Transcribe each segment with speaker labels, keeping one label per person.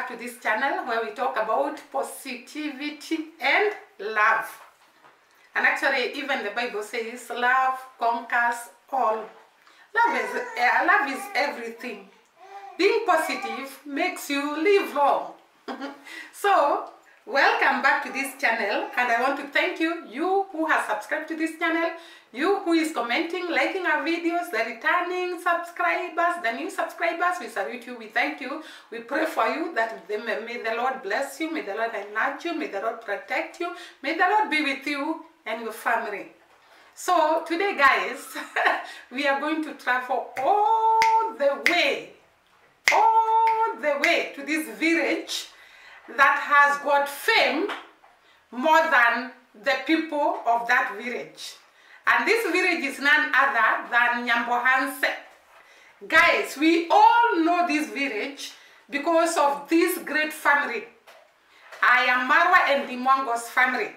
Speaker 1: back to this channel where we talk about positivity and love. And actually, even the Bible says love conquers all. Love is everything. Being positive makes you live long. So, welcome back to this channel, and I want to thank you who has subscribed to this channel, you who is commenting, liking our videos, the returning subscribers, the new subscribers. We salute you, we thank you, we pray for you that may the Lord bless you, may the Lord enlarge you, may the Lord protect you, may the Lord be with you and your family. So today, guys, we are going to travel all the way to this village that has got fame more than the people of that village. And this village is none other than Nyambohanse. Guys, we all know this village because of this great family, iammarwa and Dimwango's family.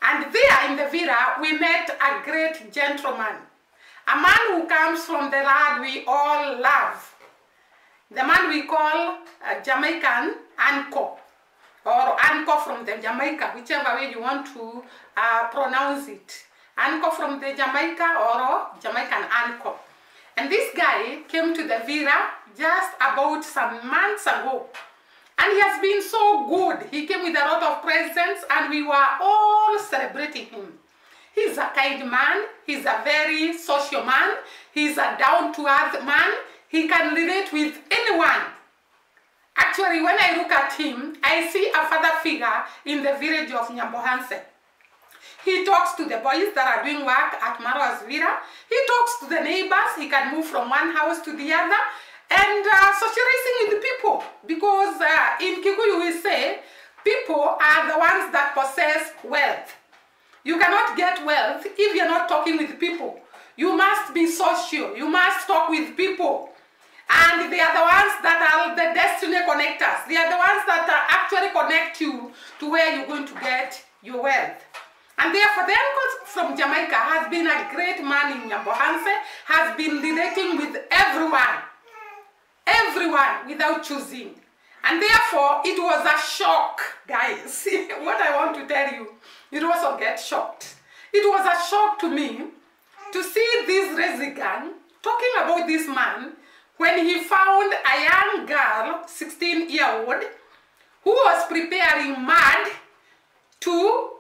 Speaker 1: And there in the villa, we met a great gentleman, a man who comes from the land we all love, the man we call Jamaican Anko, or Anko from the Jamaica, whichever way you want to pronounce it. Anko from the Jamaica or Jamaican Anko. And this guy came to the villa just about some months ago. And he has been so good. He came with a lot of presents and we were all celebrating him. He's a kind man. He's a very social man. He's a down-to-earth man. He can relate with anyone. Actually, when I look at him, I see a father figure in the village of Nyambohanse. He talks to the boys that are doing work at Marwa's villa. He talks to the neighbors. He can move from one house to the other. And socializing with the people. Because in Kikuyu we say, people are the ones that possess wealth. You cannot get wealth if you're not talking with people. You must be social. You must talk with people. And they are the ones that are the destiny connectors. They are the ones that actually connect you to where you're going to get your wealth. And therefore, the uncle from Jamaica has been a great man in Nyambohanse, has been relating with everyone without choosing. And therefore, it was a shock, guys. What I want to tell you, you also get shocked. It was a shock to me to see this lazygang talking about this man when he found a young girl, 16-year-old, who was preparing mud to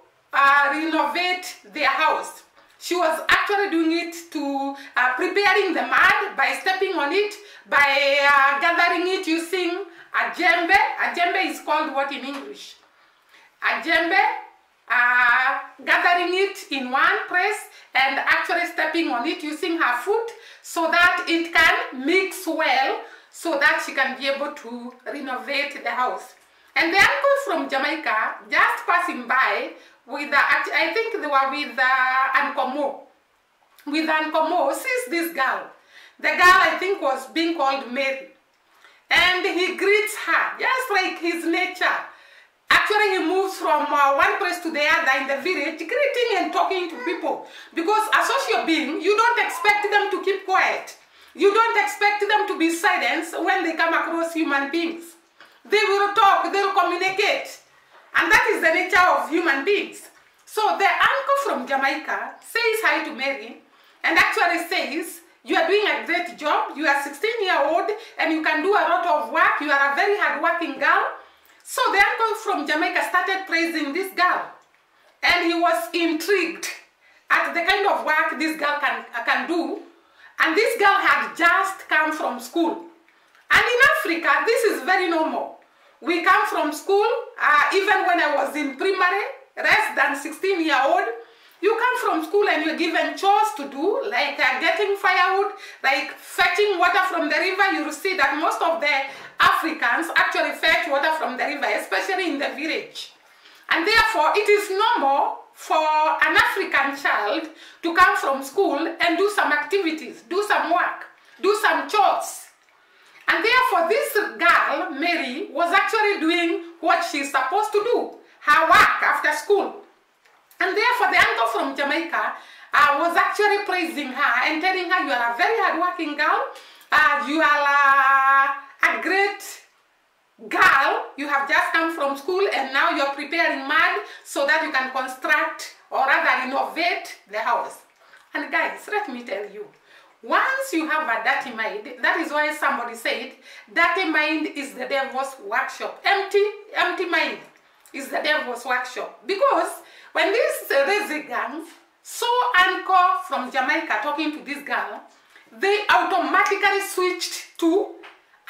Speaker 1: renovate their house. She was actually doing it to preparing the mud by stepping on it, by gathering it using a djembe. A djembe is called what in English? A djembe, gathering it in one place and actually stepping on it using her foot so that it can mix well so that she can be able to renovate the house. And the uncle from Jamaica just passing by with I think they were with Ankomo. With Ankomo, sees this girl. The girl I think was being called Mary. And he greets her, just like his nature. Actually, he moves from one place to the other in the village, greeting and talking to people. Because as a social being, you don't expect them to keep quiet. You don't expect them to be silent when they come across human beings. They will talk, they will communicate. And that is the nature of human beings. So the uncle from Jamaica says hi to Mary and actually says, you are doing a great job, you are 16-year-old and you can do a lot of work, you are a very hard-working girl. So the uncle from Jamaica started praising this girl. And he was intrigued at the kind of work this girl can do. And this girl had just come from school. And in Africa, this is very normal. We come from school, even when I was in primary, less than 16-year-old, you come from school and you're given chores to do, like getting firewood, like fetching water from the river. You will see that most of the Africans actually fetch water from the river, especially in the village. And therefore, it is normal for an African child to come from school and do some activities, do some work, do some chores. And therefore, this girl, Mary, was actually doing what she's supposed to do, her work after school. And therefore, the uncle from Jamaica was actually praising her and telling her, you are a very hardworking girl, you are a great girl, you have just come from school and now you're preparing mud so that you can construct or rather renovate the house. And guys, let me tell you, once you have a dirty mind, that is why somebody said, dirty mind is the devil's workshop. Empty mind is the devil's workshop. Because when this lazygang saw Uncle from Jamaica talking to this girl, they automatically switched to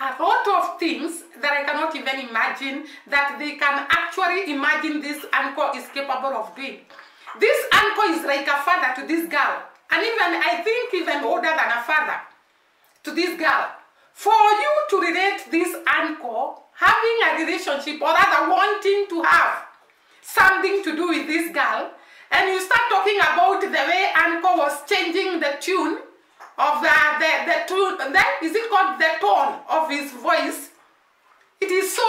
Speaker 1: a lot of things that I cannot even imagine that they can actually imagine this uncle is capable of doing. This uncle is like a father to this girl, and even I think even older than a father to this girl. For you to relate this uncle having a relationship or rather wanting to have something to do with this girl, and you start talking about the way uncle was changing the tune of the tune, is it called the tone of his voice? It is so,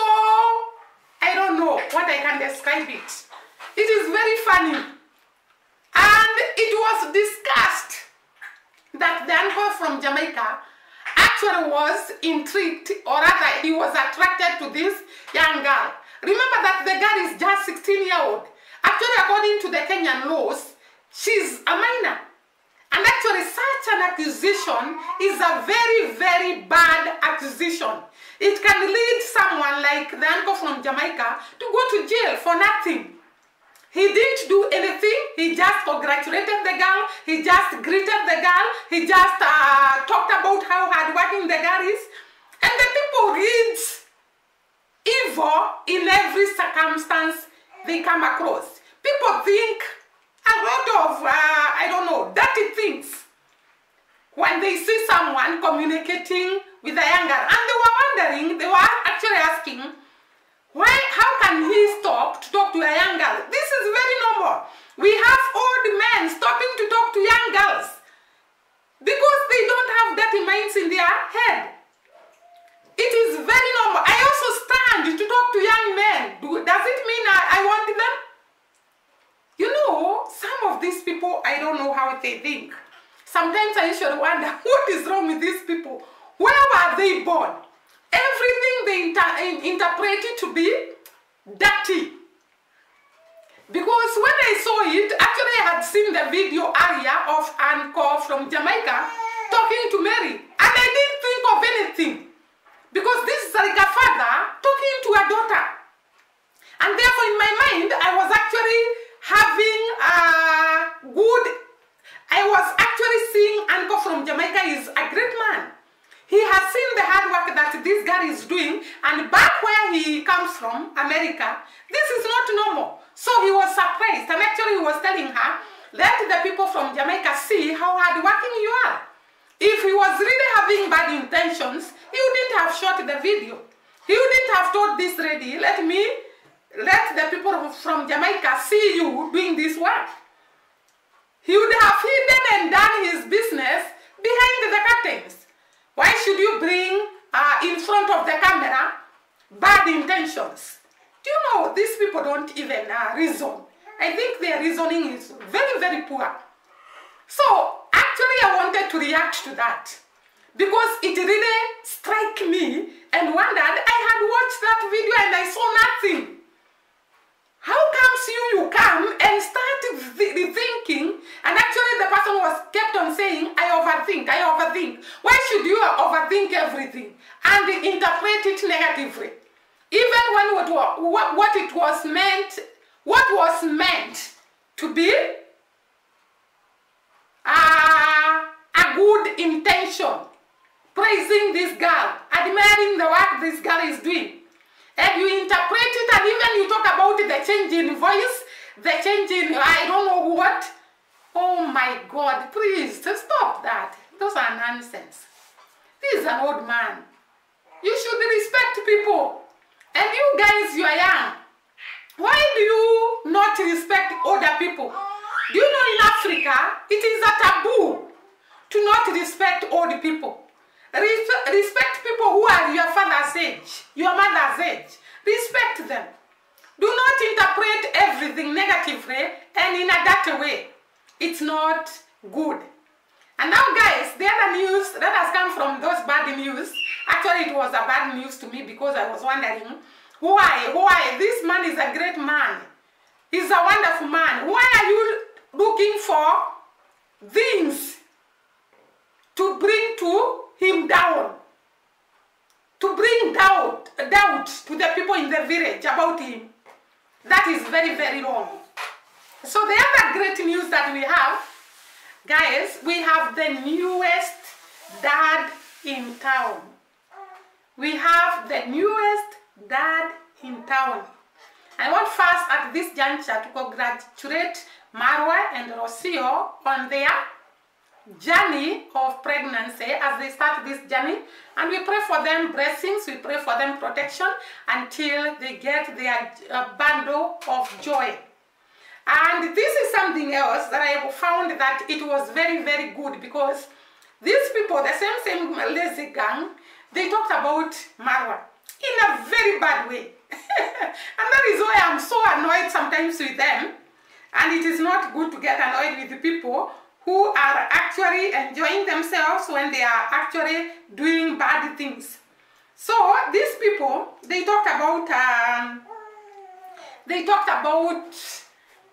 Speaker 1: I don't know what I can describe it. It is very funny. And it was discussed that the uncle from Jamaica actually was intrigued, or rather he was attracted to this young girl. Remember that the girl is just 16-year-old. Actually, according to the Kenyan laws, she's a minor. And actually, such an accusation is a very, very bad accusation. It can lead someone like the uncle from Jamaica to go to jail for nothing. He didn't do anything. He just congratulated the girl. He just greeted the girl. He just talked about how hardworking the girl is. And the people read evil in every circumstance they come across. People think a lot of, I don't know, dirty things when they see someone communicating with a young girl. And they were wondering, they were actually asking, why, how can he stop to talk to a young girl? This is very normal. We have old men stopping to talk to young girls because they don't have dirty minds in their head. It is very normal. I also stand to talk to young men. Does it mean I want them? You know, some of these people, I don't know how they think. Sometimes I usually wonder, what is wrong with these people? Where were they born? Everything they interpreted to be dirty. Because when I saw it, actually I had seen the video earlier of Uncle from Jamaica talking to Mary. And I didn't think of anything. Because this is like a father talking to a daughter. And therefore in my mind, I was actually having a good, I was actually seeing Uncle from Jamaica is a great man. He has seen the hard work that this guy is doing, and back where he comes from, America, this is not normal. So he was surprised, and actually he was telling her, let the people from Jamaica see how hardworking you are. If he was really having bad intentions, he wouldn't have shot the video. He wouldn't have told this lady, let the people from Jamaica see you doing this work. He would have hidden and done his business behind the curtains. Why should you bring in front of the camera bad intentions? Do you know, these people don't even reason. I think their reasoning is very, very poor. So, actually I wanted to react to that because it really struck me and wondered, I had watched that video and I saw nothing. How comes you come and start rethinking, and actually the person was kept on saying, I overthink. Why should you overthink everything and interpret it negatively? Even when what was meant to be a good intention, praising this girl, admiring the work this girl is doing. And you interpret it, and even you talk about the change in voice, the change in I don't know what. Oh my God, please stop that. Those are nonsense. This is an old man. You should respect people. And you guys, you are young. Why do you not respect older people? Do you know in Africa, it is a taboo to not respect old people. Respect people who are your father's age, your mother's age. Respect them. Do not interpret everything negatively and in a dirty way. It's not good. And now guys, the other news that has come from those bad news, Actually, it was a bad news to me because I was wondering, why? This man is a great man. He's a wonderful man. Why are you looking for things to bring to him down? To bring doubt to the people in the village about him. That is very, very wrong. So the other great news that we have, guys, we have the newest dad in town. We have the newest dad in town. I want first at this juncture to congratulate Marwa and Rocio on their journey of pregnancy as they start this journey, and we pray for them blessings, we pray for them protection until they get their bundle of joy. And this is something else that I found that it was very, very good, because these people, the same lazygang, they talked about Marwa in a very bad way. And that is why I'm so annoyed sometimes with them. And it is not good to get annoyed with the people who are actually enjoying themselves when they are actually doing bad things. So these people, they talked about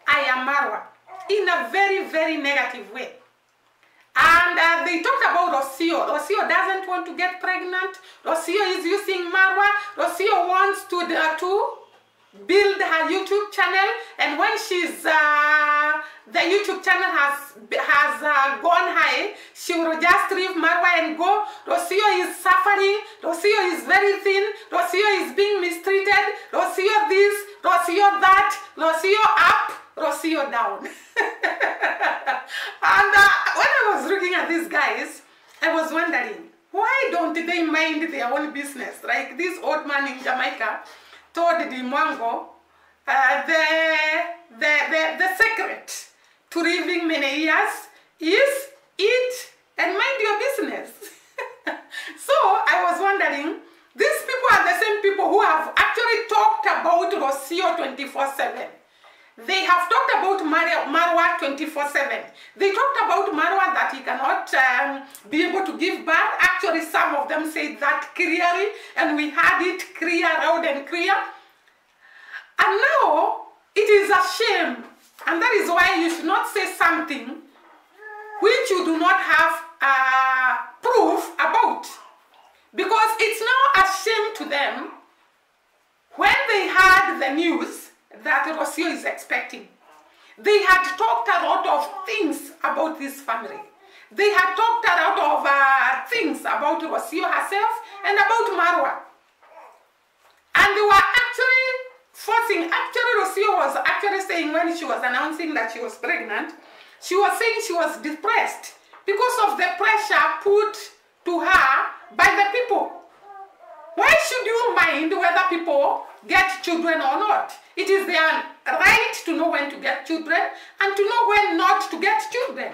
Speaker 1: iammarwa in a very, very negative way. And they talked about Rocio. Rocio doesn't want to get pregnant. Rocio is using Marwa. Rocio wants to build her YouTube channel, and when she's the YouTube channel has gone high, she will just leave Marwa and go. Rocio is suffering. Rocio is very thin. Rocio is being mistreated. Rocio this, Rocio that, Rocio up, Rocio down. And when I was looking at these guys, I was wondering, why don't they mind their own business? Like this old man in Jamaica told the Mwango the secret to living many years is eat and mind your business. So I was wondering, these people are the same people who have actually talked about Rocio 24/7. They have talked about Marwa 24/7. They talked about Marwa that he cannot be able to give birth. Actually, some of them said that clearly, and we had it clear, loud and clear. And now, it is a shame. And that is why you should not say something which you do not have proof about. Because it's now a shame to them when they had the news that Rocio is expecting. They had talked a lot of things about this family. They had talked a lot of things about Rocio herself and about Marwa. And they were actually forcing, Rocio was actually saying when she was announcing that she was pregnant, she was saying she was depressed because of the pressure put to her by the people. Why should you mind whether people get children or not? It is their right to know when to get children and to know when not to get children.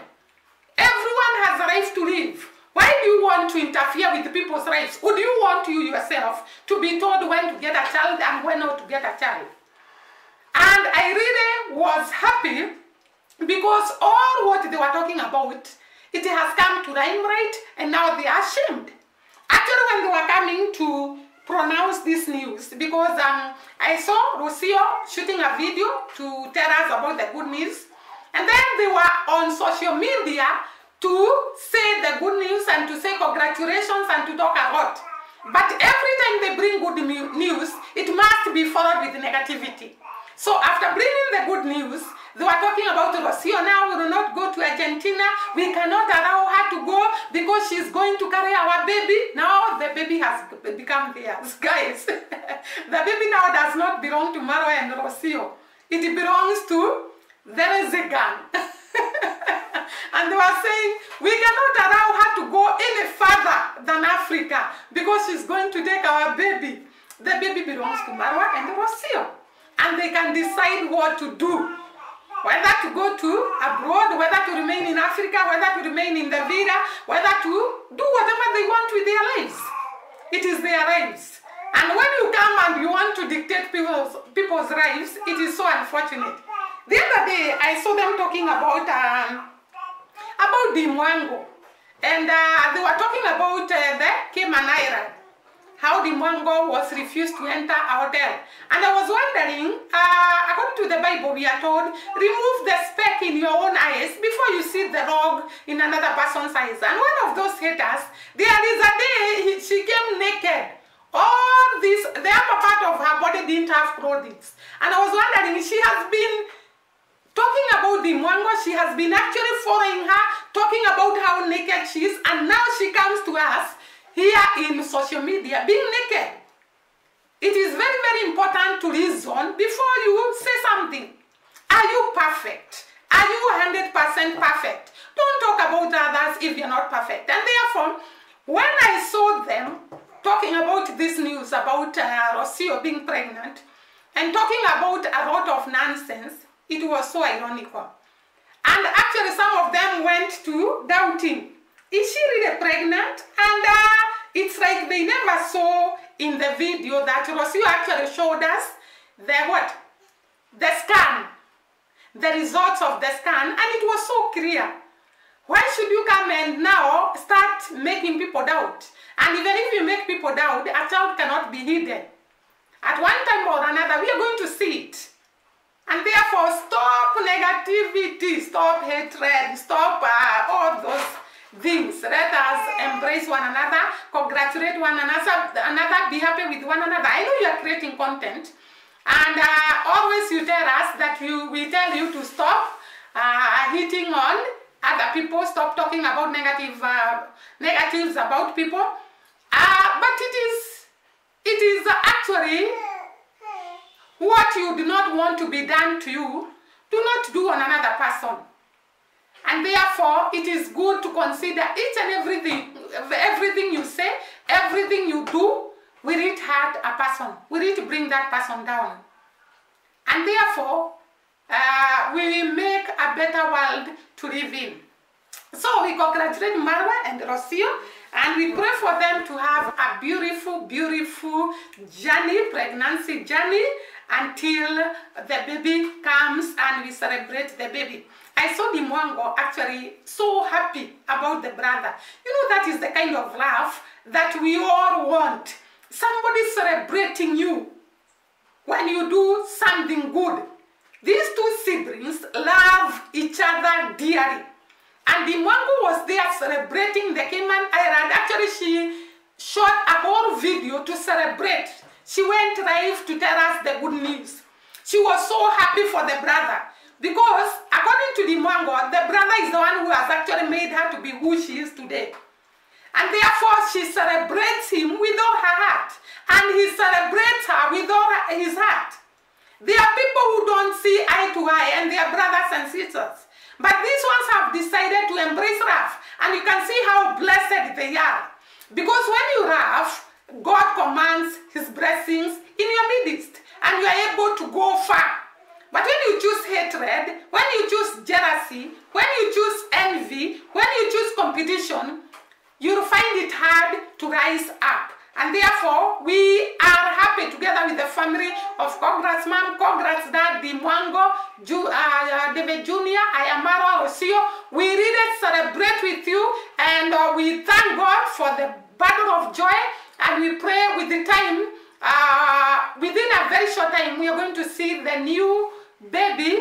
Speaker 1: Everyone has a right to live. Why do you want to interfere with people's rights? Would you want you yourself to be told when to get a child and when not to get a child? And I really was happy because all what they were talking about, it has come to R.A.M right, and now they are ashamed. Actually, when they were coming to pronounce this news, because I saw Rocio shooting a video to tell us about the good news, and then they were on social media to say the good news and to say congratulations and to talk a lot. But every time they bring good news, it must be followed with negativity. So after bringing the good news, they were talking about Rocio. Now we will not go to Argentina. We cannot allow her to go because she's going to carry our baby. Now the baby has become theirs. Guys, the baby now does not belong to Marwa and Rocio. It belongs to the lazygang. And they were saying, we cannot allow her to go any further than Africa because she's going to take our baby. The baby belongs to Marwa and Rocio. And they can decide what to do. Whether to go to abroad, whether to remain in Africa, whether to remain in the villa, whether to do whatever they want with their lives. It is their lives. And when you come and you want to dictate people's lives, it is so unfortunate. The other day, I saw them talking about the Mwango. And they were talking about the Cayman Island. how the Mwango was refused to enter a hotel. And I was wondering, according to the Bible, we are told, remove the speck in your own eyes before you see the log in another person's eyes. And one of those haters, there is a day she came naked. All this, the upper part of her body didn't have clothes. And I was wondering, she has been talking about the Mwango, she has been actually following her, talking about how naked she is, and now she comes to us here in social media being naked. It is very, very important to reason before you say something. Are you perfect? Are you 100% perfect? Don't talk about others if you're not perfect. And therefore, when I saw them talking about this news about Rocio being pregnant and talking about a lot of nonsense, it was so ironical. And actually some of them went to doubting, is she really pregnant? And it's like they never saw in the video that Rocio actually showed us the what? The scan. The results of the scan, and it was so clear. Why should you come and now start making people doubt? And even if you make people doubt, a child cannot be hidden. At one time or another, we are going to see it. And therefore, stop negativity, stop hatred, stop all those things. Let us embrace one another, congratulate one another, be happy with one another. I know you are creating content, and always you tell us that we tell you to stop hitting on other people, stop talking about negatives about people. But it is actually what you do not want to be done to you, do not do on another person. And therefore, it is good to consider each and everything you say, everything you do, will it hurt a person? Will it bring that person down? And therefore, we will make a better world to live in. So we congratulate Marwa and Rocio, and we pray for them to have a beautiful, beautiful journey, pregnancy journey, until the baby comes and we celebrate the baby. I saw the Mwango actually so happy about the brother. You know, that is the kind of laugh that we all want. Somebody celebrating you when you do something good. These two siblings love each other dearly. And the Mwango was there celebrating the Cayman Island. Actually, she shot a whole video to celebrate. She went live to tell us the good news. She was so happy for the brother because, according to the Mwango, the brother is the one who has actually made her to be who she is today. And therefore, she celebrates him with all her heart. And he celebrates her with all his heart. There are people who don't see eye to eye, and they are brothers and sisters. But these ones have decided to embrace laugh. And you can see how blessed they are. Because when you laugh, God commands his blessings in your midst. And you are able to go far. But when you choose hatred, when you choose jealousy, when you choose envy, when you choose competition, you'll find it hard to rise up. And therefore, we are happy together with the family of Congrats Mom, Congrats Dad, the Mwango, David Jr., iammarwa, Rocio. We really celebrate with you, and we thank God for the battle of joy, and we pray with the time, within a very short time, we are going to see the new baby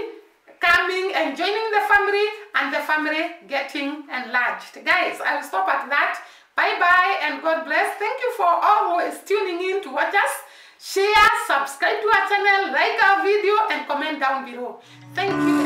Speaker 1: coming and joining the family, and the family getting enlarged. Guys, I will stop at that. Bye-bye and God bless. Thank you for all who is tuning in to watch us. Share, subscribe to our channel, like our video, and comment down below. Thank you.